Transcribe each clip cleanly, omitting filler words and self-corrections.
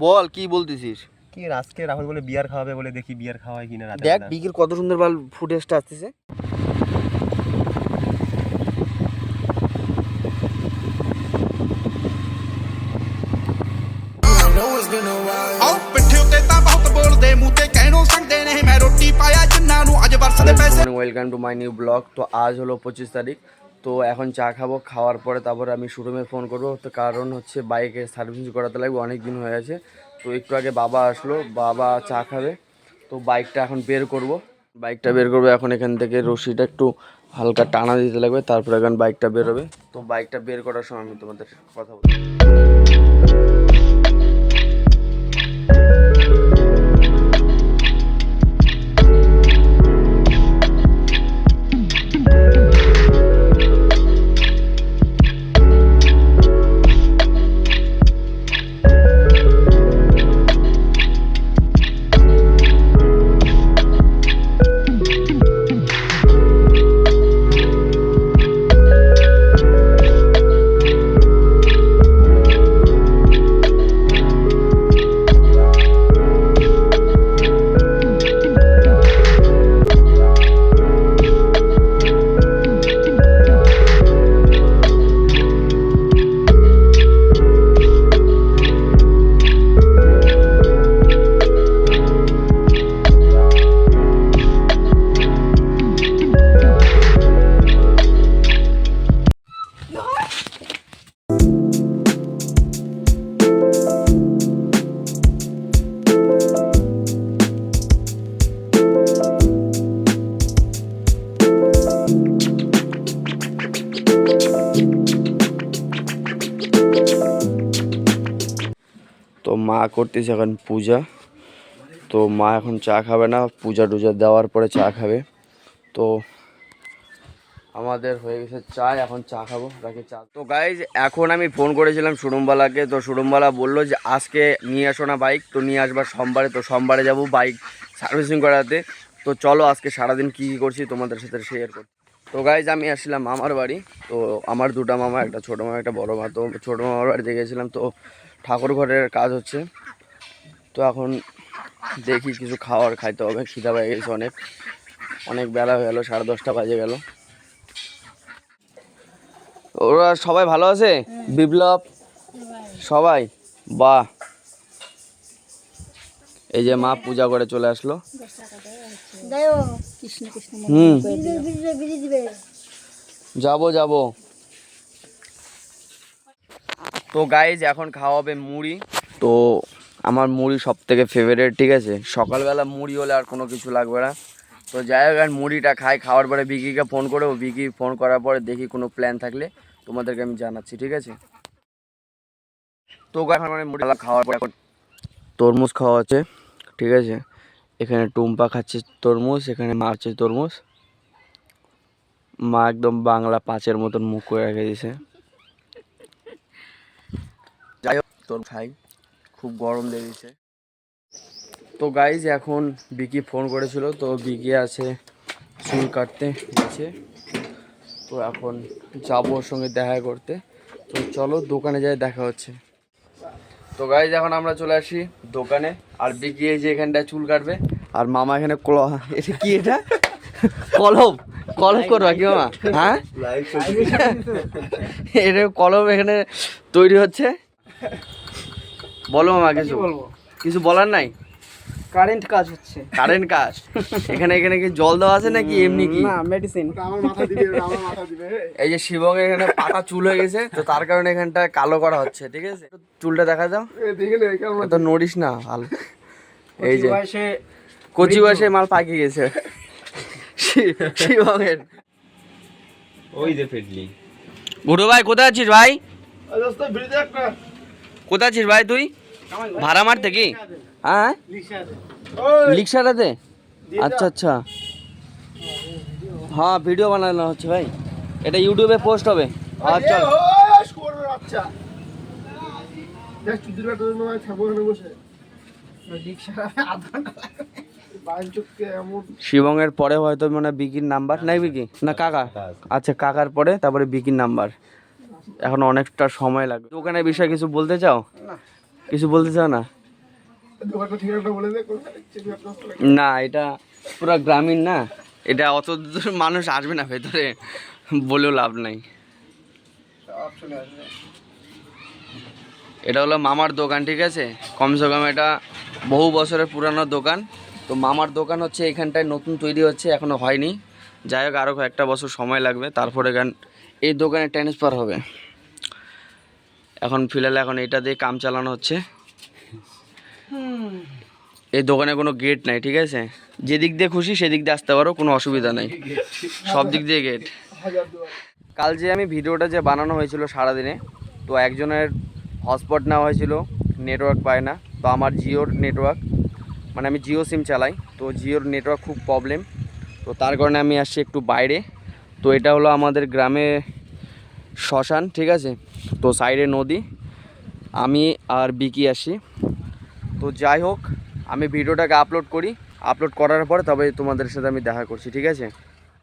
বল কি বলতেছিস? কি আজকে রাহুল বলে বিয়ার খাওয়াবে, বলে দেখি বিয়ার খাওয়ায় কিনা রাতে। দেখ বিকির কত সুন্দর বাল ফুটেজটা আসতেছে। Welcome to my new blog. তো আজ হলো 25 তারিখ। তো এখন চা খাবো, খাওয়ার পরে তারপরে আমি শোরুমে ফোন করবো। তো কারণ হচ্ছে বাইকে সার্ভিসিং করাতে লাগবে, অনেক দিন হয়ে গেছে। তো একটু আগে বাবা আসলো, বাবা চা খাবে। তো বাইকটা এখন বের করব, এখন এখান থেকে রশিটা একটু হালকা টানা দিতে লাগবে, তারপরে এখন বাইকটা বেরোবে। তো বাইকটা বের করার সময় আমি তোমাদের কথা বলবো। তো মা করতেছে এখন পূজা। তো মা এখন চা খাবে না, পূজা টুজা দেওয়ার পরে চা খাবে। তো আমাদের হয়ে গেছে চা, এখন চা খাবো, রাখি চা। তো গাইজ এখন আমি ফোন করেছিলাম শোরুমওয়ালাকে। তো শোরুমওয়ালা বললো যে আজকে নিয়ে আসো না বাইক, তো নিয়ে আসবার সোমবারে। তো সোমবারে যাবো বাইক সার্ভিসিং করাতে। তো চলো আজকে সারাদিন কী কী করছি তোমাদের সাথে শেয়ার করছি। তো গাইজ আমি আসছিলাম মামার বাড়ি। তো আমার দুটা মামা, একটা ছোটো মামা একটা বড়ো মা। তো ছোটো মামার বাড়িতে গেছিলাম। তো ঠাকুর ঘরের কাজ হচ্ছে। তো এখন দেখি কিছু খাইতে হবে, খিদা পেয়ে গেছে অনেক, অনেক বেলা হয়ে গেলো, 10:30 বাজে গেল। ওরা সবাই ভালো আছে? বিপ্লব সবাই? বাহ। এই যে মা পূজা করে চলে আসলো। যাবো। তো গাইজ এখন খাওয়া হবে মুড়ি। তো আমার মুড়ি সব থেকে ফেভারিট, ঠিক আছে। সকালবেলা মুড়ি হলে আর কোনো কিছু লাগবে না। তো যাই হোক, আর মুড়িটা খাওয়ার পরে বিকিকে ফোন করবো। বিকি ফোন করার পরে দেখি কোনো প্ল্যান থাকলে তোমাদেরকে আমি জানাচ্ছি, ঠিক আছে। তো এখন মানে মুড়ি খাওয়ার পরে এখন তরমুজ খাওয়া হচ্ছে, ঠিক আছে। এখানে টুম্পা খাচ্ছে তরমুজ, এখানে মা হচ্ছে তরমুজ। মা একদম বাংলা 5-এর মতন মুখ করে রেখে দিয়েছে। যাই হোক তোর খাই, খুব গরম লেগেছে। তো গাইজ এখন বিকি ফোন করেছিল। তো বিকি আছে চুল কাটতে গেছে। তো এখন যাবো ওর সঙ্গে দেখা করতে। তো চলো দোকানে যাই, দেখা হচ্ছে। তো গাইজ এখন আমরা চলে আসি দোকানে। আর বিকি এই যে এখানটায় চুল কাটবে, আর মামা এখানে এটা কি, এটা কলম করবা কি মামা? হ্যাঁ এটা কলম এখানে তৈরি হচ্ছে। বলো মামা, কিছু বলার নাই? কারেন্ট কাজ হচ্ছে। কারেন্ট কাজ? এখানে কি জল দেওয়া আছে নাকি এমনি কি? না, মেডিসিন। এই যে শিবং এখানে পাকা চুল হয়ে গেছে, তো তার কারণে এখানটা কালো করা হচ্ছে, ঠিক আছে। চুলটা দেখা দাও, তো নড়িস না ভালো। এই যে কচি বয়সে মাল পাকিয়ে গেছে শিবং এর। ওই যে ফেটলি। গুরু ভাই কোথায় আছিস ভাই? কোথায় আছিস ভাই তুই? ভাড়া মারতে কি? হ্যাঁ লিক্সাটাতে? আচ্ছা হ্যাঁ, ভিডিও বানানো হচ্ছে ভাই, এটা ইউটিউবে পোস্ট হবে। আচ্ছা শিবং এর পরে হয়তো মানে বিকির নাম্বার নাই, বিকি না কাকা? আচ্ছা কাকার পরে তারপরে বিকির নাম্বার। এখন অনেকটা সময় লাগবে। দোকানের বিষয়ে কিছু বলতে চাও? কিছু বলতে চাও না? না এটা পুরো গ্রামীণ না, এটা অত দূর মানুষ আসবে না ভেতরে, বলেও লাভ নাই। এটা হলো মামার দোকান, ঠিক আছে, কমসে কম এটা বহু বছরের পুরানো দোকান। তো মামার দোকান হচ্ছে এখানটায় নতুন তৈরি হচ্ছে, এখনো হয়নি। যাই হোক আরও একটা বছর সময় লাগবে, তারপরে এই দোকানে ট্রান্সফার হবে। এখন ফিলহাল এখন এটা দিয়ে কাম চালানো হচ্ছে। এই দোকানে কোনো গেট নাই, ঠিক আছে, যেদিক দিয়ে খুশি সেদিক দিয়ে আসতে পারো, কোনো অসুবিধা নেই, সব দিক দিয়ে গেট। কাল যে আমি ভিডিওটা যে বানানো হয়েছিল সারাদিনে, তো একজনের হটস্পট নেওয়া হয়েছিল, নেটওয়ার্ক পায় না। তো আমার জিওর নেটওয়ার্ক, মানে আমি জিও সিম চালাই, তো জিওর নেটওয়ার্ক খুব প্রবলেম। তো তার কারণে আমি আসছি একটু বাইরে। তো এটা হলো আমাদের গ্রামে শ্মশান, ঠিক আছে, তো সাইডে নদী, আমি আর বিকি আসি। তো যাই হোক আমি ভিডিওটাকে আপলোড করি, আপলোড করার পরে তবে তোমাদের সাথে আমি দেখা করছি, ঠিক আছে।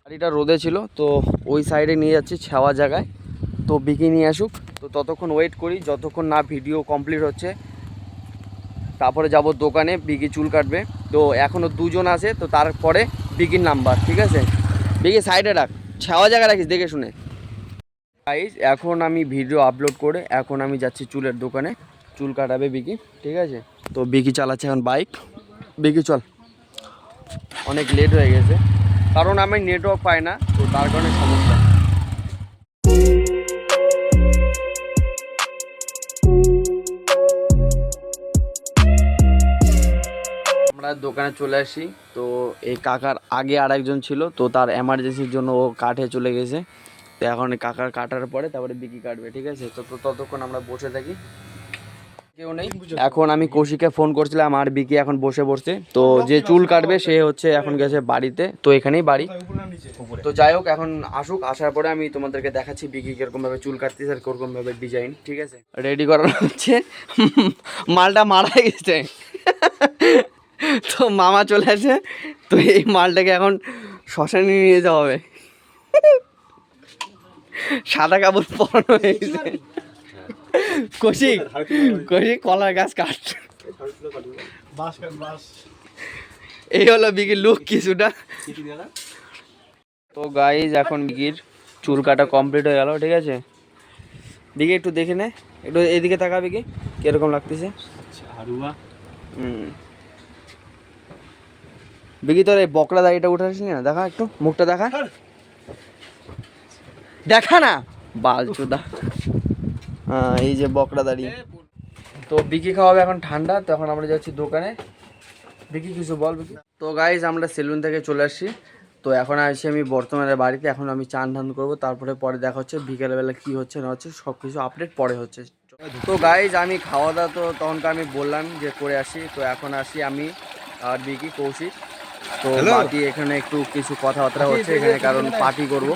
গাড়িটা রোদে ছিল, তো ওই সাইডে নিয়ে যাচ্ছি ছাওয়া জায়গায়, তো বিকি নিয়ে আসুক। তো ততক্ষণ ওয়েট করি, যতক্ষণ না ভিডিও কমপ্লিট হচ্ছে, তারপরে যাব দোকানে, বিকি চুল কাটবে। তো এখনও দুজন আছে, তো তারপরে বিকির নাম্বার, ঠিক আছে। বিকি সাইডে রাখ, ছাওয়া জায়গায় রাখিস দেখে শুনে। গাইস এখন আমি ভিডিও আপলোড করে এখন আমি যাচ্ছি চুলের দোকানে, চুল কাটাবে বিকি, ঠিক আছে। তো বিকি চালাচ্ছে এখন বাইক। বিকি চল, অনেক লেট হয়ে গেছে, কারণ আমি নেটওয়ার্ক পাই না, তো তার কারণে সমস্যা। আমরা দোকানে চলে আসি। তো এই কাকার আগে আর একজন ছিল, তো তার এমার্জেন্সির জন্য ও কাঠে চলে গেছে। তো এখন এই কাকার কাটার পরে তারপরে বিকি কাটবে, ঠিক আছে। তো ততক্ষণ আমরা বসে থাকি, কেউ নেই। এখন আমি কৌশিককে ফোন করছিলাম, আর বিকি এখন বসে বসছে। তো যে চুল কাটবে সে হচ্ছে এখন গেছে বাড়িতে, তো এখানেই বাড়ি। তো যাই হোক এখন আসুক, আসার পরে আমি তোমাদেরকে দেখাচ্ছি বিকি কিরকমভাবে চুল কাটতেছে আর কিরকমভাবে ডিজাইন, ঠিক আছে। রেডি করানো হচ্ছে, মালটা মারা গেছে। তো মামা চলে আসে, তো এই মালটাকে এখন শ্মশানে নিয়ে যাওয়া হবে। সাদা কাপড় পরানো হয়েছে। কৌশিক কৌশিক কলার গাছ কাট। এই হলো বিকির লুক কিছুটা। তো গাইজ এখন বিকির চুল কাটা কমপ্লিট হয়ে গেল, ঠিক আছে। বিকি একটু দেখে নে, একটু এদিকে তাকা বিকি, কিরকম লাগতেছে। বিকি তোর এই বকরা দাড়িটা উঠে আসিনি না, দেখা একটু মুখটা দেখা, দেখা না বাল চুদা। হ্যাঁ এই যে বকরা দাড়ি। তো বিকি খাওয়াবে এখন ঠান্ডা, তো এখন আমরা যাচ্ছি দোকানে। বিকি কিছু বল বিকি। তো গাইজ আমরা সেলুন থেকে চলে আসছি, তো এখন আসছি আমি বর্তমানে বাড়িতে। এখন আমি চান ধান করবো, তারপরে পরে দেখা হচ্ছে বিকেলবেলা কি হচ্ছে না হচ্ছে সব কিছু আপডেট পরে হচ্ছে। তো গাইজ আমি খাওয়া দাওয়া তো তখনকে আমি বললাম যে করে আসি, তো এখন আসি আমি আর বিকি কৌশিক। তো বাকি এখানে একটু কিছু কথাবার্তা হচ্ছে এখানে, কারণ পার্টি করব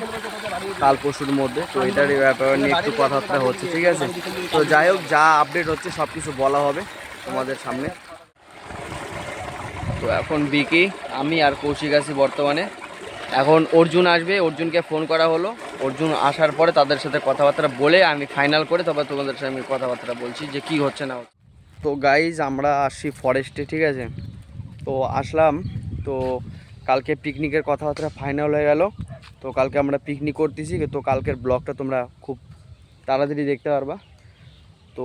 কাল পরশুর মধ্যে, তো এটার ব্যাপার নিয়ে একটু কথাবার্তা হচ্ছে, ঠিক আছে। তো যাই হোক যা আপডেট হচ্ছে সব কিছু বলা হবে তোমাদের সামনে। তো এখন বিকি আমি আর কৌশিক আছি বর্তমানে। এখন অর্জুন আসবে, অর্জুনকে ফোন করা হলো, অর্জুন আসার পরে তাদের সাথে কথাবার্তা বলে আমি ফাইনাল করে তবে তোমাদের সাথে আমি কথাবার্তা বলছি যে কি হচ্ছে না হচ্ছে। তো গাইজ আমরা আসছি ফরেস্টে, ঠিক আছে। তো আসলাম, তো কালকে পিকনিকের কথাবার্তা ফাইনাল হয়ে গেল। তো কালকে আমরা পিকনিক করতেছি, তো কালকের ব্লগটা তোমরা খুব তাড়াতাড়ি দেখতে পারবা। তো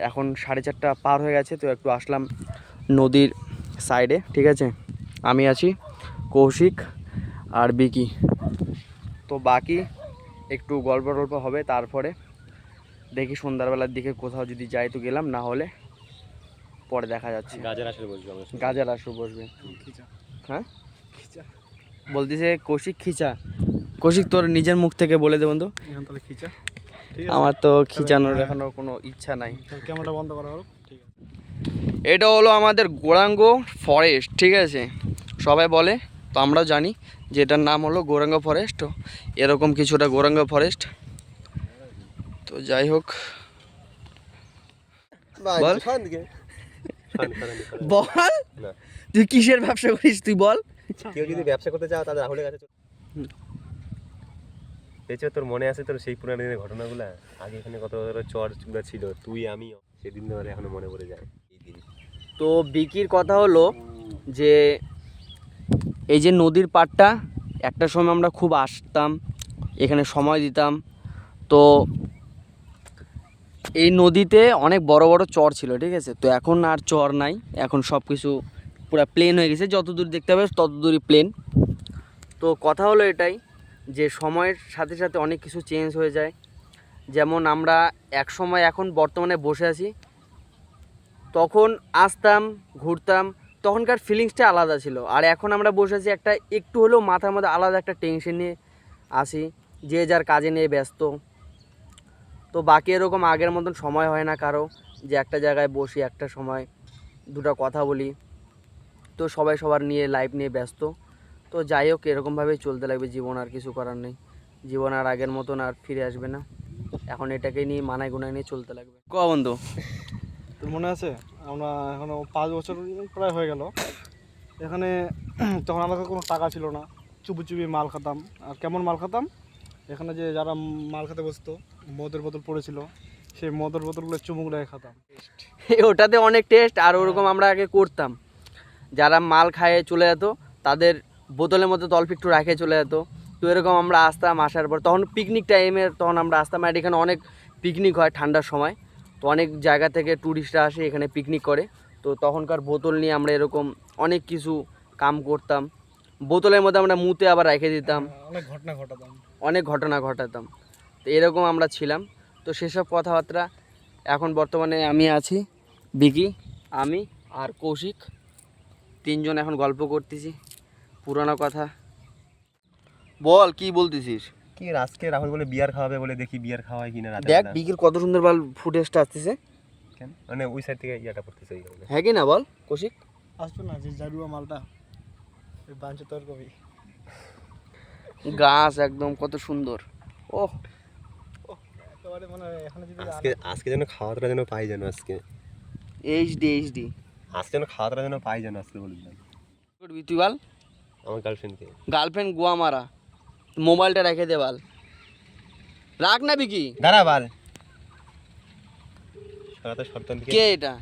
এখন 4:30 পার হয়ে গেছে, তো একটু আসলাম নদীর সাইডে, ঠিক আছে। আমি আছি, কৌশিক আর বিকি। তো বাকি একটু গল্প টল্প হবে, তারপরে দেখি সন্ধ্যাবেলার দিকে কোথাও যদি যাই তো গেলাম, না হলে পরে দেখা যাচ্ছে। গাজার আসর বসবে। হ্যাঁ বলতেছে কৌশিক খিচা। কৌশিক তোর নিজের মুখ থেকে বলে দে বন্ধু। আমার তো খিচানোর এখনো কোনো ইচ্ছা নাই। ক্যামেরাটা বন্ধ করা হোক। এটা হলো আমাদের গৌরাঙ্গ ফরেস্ট, ঠিক আছে। সবাই বলে, তো আমরাও জানি যে এটার নাম হলো গৌরাঙ্গ ফরেস্ট। তো এরকম কিছুটা গৌরাঙ্গ ফরেস্ট। তো যাই হোক বল বল তুই কিসের ব্যবসা করিস তুই বল। কেউ যদি ব্যবসা করতে চাও তাহলে রাহুলের কাছে তোর মনে আছে তোর সেই পুরানো দিনের ঘটনাগুলো, আগে এখানে কত চর চূড়া ছিল, তুই আমি সেদিন ধরে এখনো মনে পড়ে যায় এই দিন। তো বিকির কথা হলো যে এই যে নদীর পাড়টা একটা সময় আমরা খুব আসতাম, এখানে সময় দিতাম। তো এই নদীতে অনেক বড় বড় চর ছিল, ঠিক আছে। তো এখন আর চর নাই, এখন সব কিছু পুরো প্লেন হয়ে গেছে, যত দূর দেখতে পাবে তত দূরই প্লেন। তো কথা হলো এটাই যে সময়ের সাথে সাথে অনেক কিছু চেঞ্জ হয়ে যায়। যেমন আমরা এক সময় এখন বর্তমানে বসে আছি, তখন আসতাম ঘুরতাম, তখনকার ফিলিংসটা আলাদা ছিল। আর এখন আমরা বসে আছি একটা একটু হলেও মাথার মধ্যে আলাদা একটা টেনশন নিয়ে আসি, যে যার কাজে নিয়ে ব্যস্ত। তো বাকি এরকম আগের মতন সময় হয় না কারো যে একটা জায়গায় বসি একটা সময় দুটো কথা বলি। তো সবাই সবার নিয়ে লাইফ নিয়ে ব্যস্ত। তো যাই হোক, এরকমভাবেই চলতে লাগবে জীবন, আর কিছু করার নেই। জীবন আর আগের মতন আর ফিরে আসবে না, এখন এটাকে নিয়ে মানায় গুনায় নিয়ে চলতে লাগবে। ক বন্ধু, তোর মনে আছে আমরা এখনো 5 বছর প্রায় হয়ে গেল এখানে। তখন আমাদের কোনো টাকা ছিল না, চুপি চুপি মাল খেতাম। আর কেমন মাল খেতাম, এখানে যে যারা মাল খেতে বসতো মদের বোতল পড়েছিল, সেই মদের বোতলগুলো চুমুক লেগে খেতাম। ওটাতে অনেক টেস্ট। আর ওরকম আমরা আগে করতাম, যারা মাল খায় চলে যেত তাদের বোতলের মধ্যে অল্প একটু রাখে চলে যেত। তো এরকম আমরা আসতাম, আসার পর তখন পিকনিক টাইমের তখন আমরা আসতাম। আর এখানে অনেক পিকনিক হয় ঠান্ডার সময়, তো অনেক জায়গা থেকে ট্যুরিস্টরা আসে এখানে পিকনিক করে। তো তখনকার বোতল নিয়ে আমরা এরকম অনেক কিছু কাম করতাম, বোতলের মধ্যে আমরা মুতে আবার রেখে দিতাম, অনেক ঘটনা ঘটাতাম। তো এরকম আমরা ছিলাম। তো সেসব কথাবার্তা এখন বর্তমানে আমি আছি, বিকি, আমি আর কৌশিক, তিনজন এখন গল্প করতেছি পুরানো কথা। বল কি বলতেছিস? কি আজকে রাহুল বলে বিয়ার খাওয়াবে বলে, দেখি বিয়ার খাওয়ায় কিনা রাতে দেখ রাতে। বিকির কত সুন্দর বল ফুটেজটা আসতেছে। কেন? মানে ওই সাইড থেকে ইয়াটা পড়তেছে ওই কারণে। হ্যাঁ কি না বল কৌশিক? আসতো না যে জারুয়া মালটা ওই বাঞ্চে তোর কবি গাছ একদম কত সুন্দর। ওহ একেবারে মানে এখানে যদি আজকে যেন খাওয়াটা যেন পাই যেন আজকে। এইচডি এইচডি আজকে যেন খাওয়াটা যেন পাই যেন আজকে বললাম। করবি তুই বল? আমার গার্লফ্রেন্ডকে। গার্লফ্রেন্ড গোয়া মারা, মোবাইলটা রেখে দে বাল, রাখ না বিকি। দাঁড়া বাল, সরাতে শর্তনকে। কে এটা?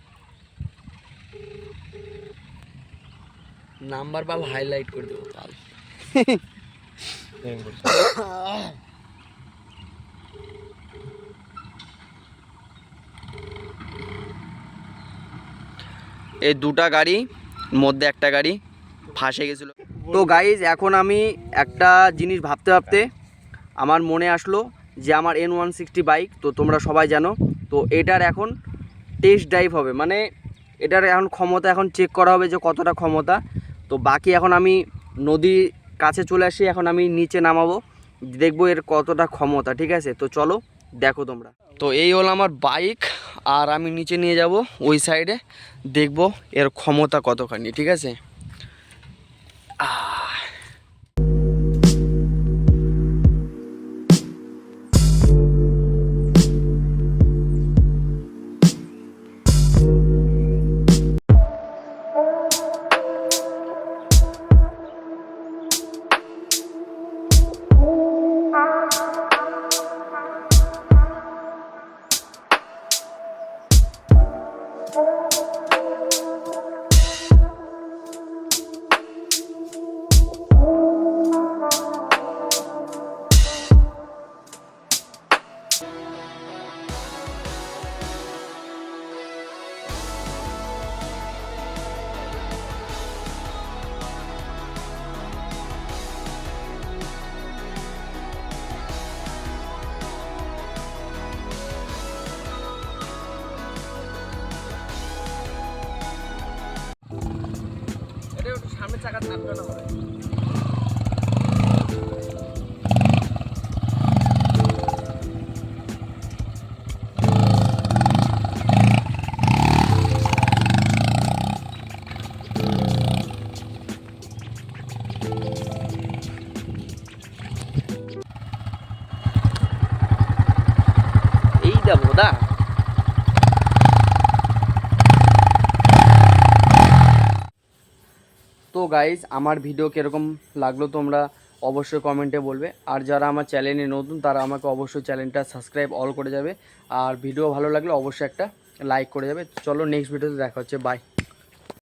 নাম্বার বাল হাইলাইট করে দেবো বাল। এই দুটা গাড়ি মধ্যে একটা গাড়ি ফাঁসে গেছিলো। তো গাইজ এখন আমি একটা জিনিস ভাবতে ভাবতে আমার মনে আসলো যে আমার N160 বাইক তো তোমরা সবাই জানো, তো এটার এখন টেস্ট ড্রাইভ হবে, মানে এটার এখন ক্ষমতা এখন চেক করা হবে যে কতটা ক্ষমতা। তো বাকি এখন আমি নদীর কাছে চলে আসি, এখন আমি নিচে নামাবো, দেখবো এর কতটা ক্ষমতা, ঠিক আছে। তো চলো দেখো তোমরা। তো এই হলো আমার বাইক, আর আমি নিচে নিয়ে যাব ওই সাইডে, দেখবো এর ক্ষমতা কতখানি, ঠিক আছে। এটা একটু সামনে চাকা না ঘোরানো হবে। এই দেবো দা। তো গাইজ আমার ভিডিও কীরকম লাগলো তোমরা অবশ্যই কমেন্টে বলবে। আর যারা আমার চ্যানেলে নতুন তারা আমাকে অবশ্যই চ্যানেলটা সাবস্ক্রাইব অল করে যাবে। আর ভিডিও ভালো লাগলে অবশ্যই একটা লাইক করে যাবে। চলো নেক্সট ভিডিওতে দেখা হচ্ছে, বাই।